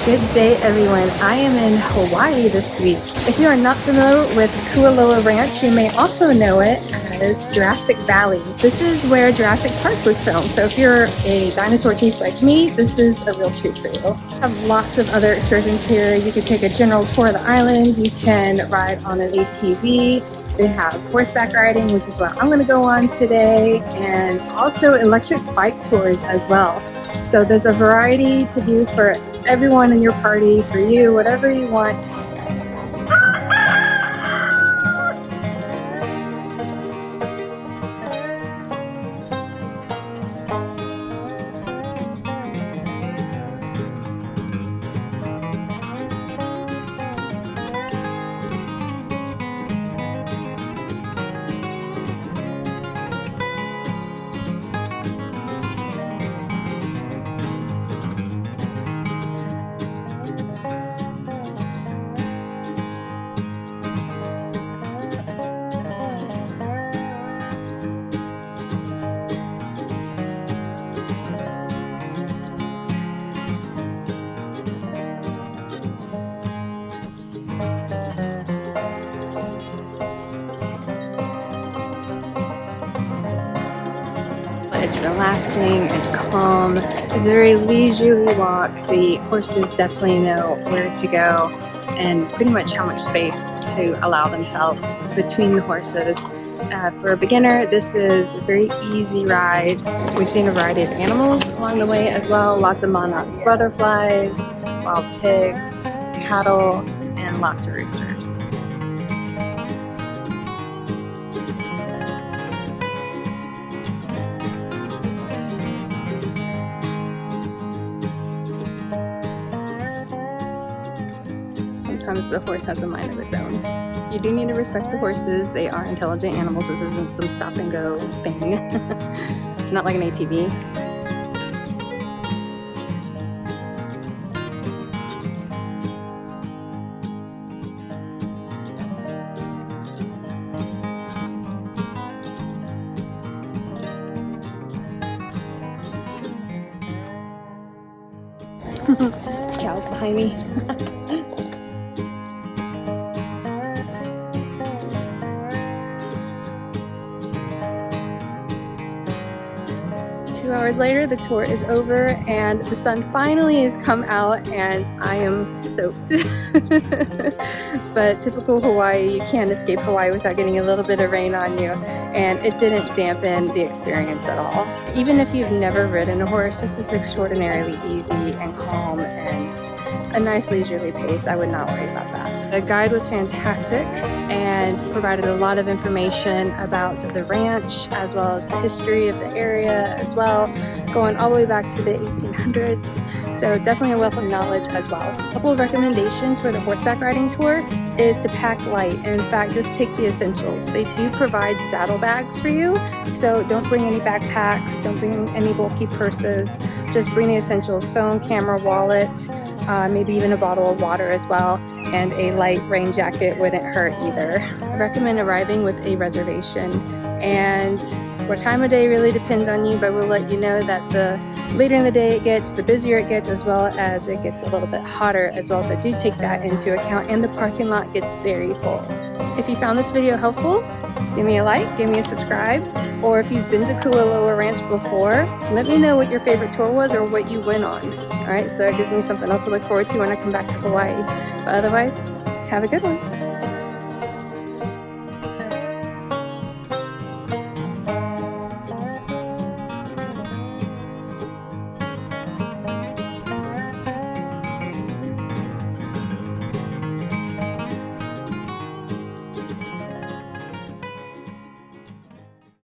Good day, everyone. I am in Hawaii this week. If you are not familiar with Kualoa Ranch, you may also know it as Jurassic Valley. This is where Jurassic Park was filmed. So if you're a dinosaur geek like me, this is a real treat for you. We have lots of other excursions here. You can take a general tour of the island. You can ride on an ATV. They have horseback riding, which is what I'm going to go on today, and also electric bike tours as well. So there's a variety to do for everyone in your party, for you, whatever you want. It's relaxing, it's calm, it's a very leisurely walk. The horses definitely know where to go and pretty much how much space to allow themselves between the horses. For a beginner, this is a very easy ride. We've seen a variety of animals along the way as well. Lots of monarch butterflies, wild pigs, cattle, and lots of roosters. Sometimes the horse has a mind of its own. You do need to respect the horses. They are intelligent animals. This isn't some stop and go thing. It's not like an ATV. Cows behind me. 2 hours later, the tour is over and the sun finally has come out and I am soaked. But typical Hawaii, you can't escape Hawaii without getting a little bit of rain on you, and it didn't dampen the experience at all. Even if you've never ridden a horse, this is extraordinarily easy and calm and a nice leisurely pace. I would not worry about that. The guide was fantastic and provided a lot of information about the ranch as well as the history of the area as well, going all the way back to the 1800s. So definitely a wealth of knowledge as well. A couple of recommendations for the horseback riding tour is to pack light, and in fact just take the essentials. They do provide saddlebags for you, so don't bring any backpacks, don't bring any bulky purses, just bring the essentials: phone, camera, wallet, maybe even a bottle of water as well, and a light rain jacket wouldn't hurt either. I recommend arriving with a reservation, and what time of day really depends on you, but we'll let you know that the later in the day it gets, the busier it gets, as well as it gets a little bit hotter as well, so do take that into account, and the parking lot gets very full. If you found this video helpful, give me a like, give me a subscribe, or if you've been to Kualoa Ranch before, let me know what your favorite tour was or what you went on. Alright, so it gives me something else to look forward to when I come back to Hawaii. But otherwise, have a good one.